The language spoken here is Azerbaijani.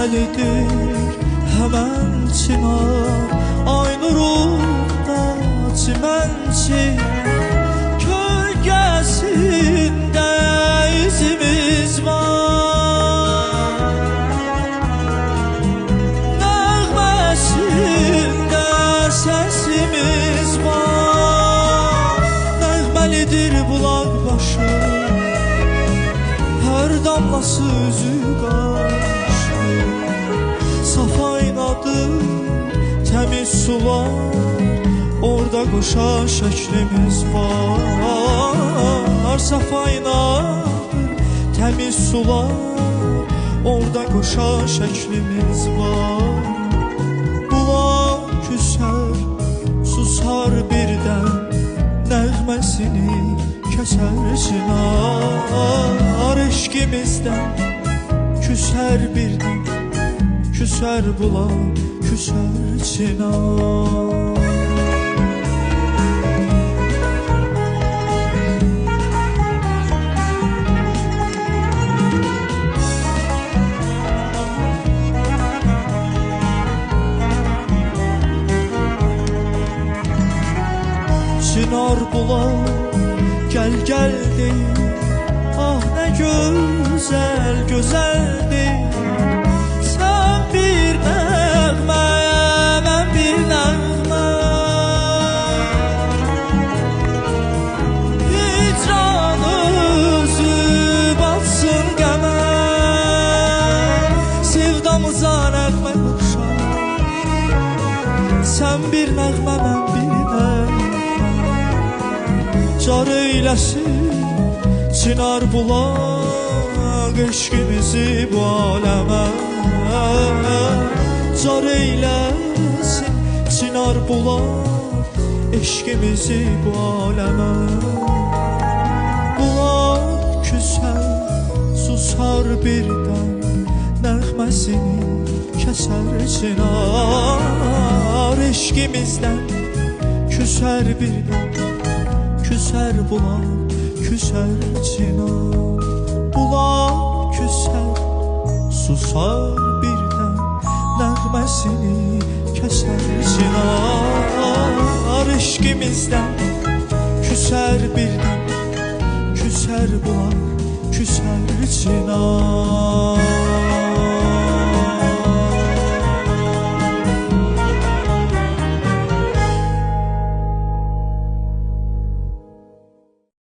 Nəğməlidir həmən çınar, ay nurunda çimənçi, kölgəsində izimiz var. Nəğməsində səsimiz var. Nəğməlidir bulaq başı, hər damlası üzü qarşı, Safaynadır təmiz sular, orada qoşa şəklimiz var. Safaynadır təmiz sular, orada qoşa şəklimiz var. Bulaq küsər, susar birdən, nəğməsini kəsər çınar. Eşqimizdən küsər birdən, küsər bulaq, küsər çınar. Çınar bulaq, gəl gəl deyir, ah nə gözəl, gözəldir. Sən bir nəğmə, mən bir nəğmə, hicranızı batsın qəmə, sevdamıza nəğmə qoşar. Sən bir nəğmə, mən bir nəğmə, car eyləsin çınar bulaq eşqimizi bu aləmə. Car eyləsin çınar bulaq eşqimizi bu aləmə. Bulaq küsər, susar birdən, nəğməsini kəsər çınar. Eşqimizdən küsər birdən, küsər bulaq, küsər çınar. Bulaq küsər, susar birdən, nəğməsini kəsər çınar. Eşqimizdən küsər birdən, küsər bulaq, küsər çınar.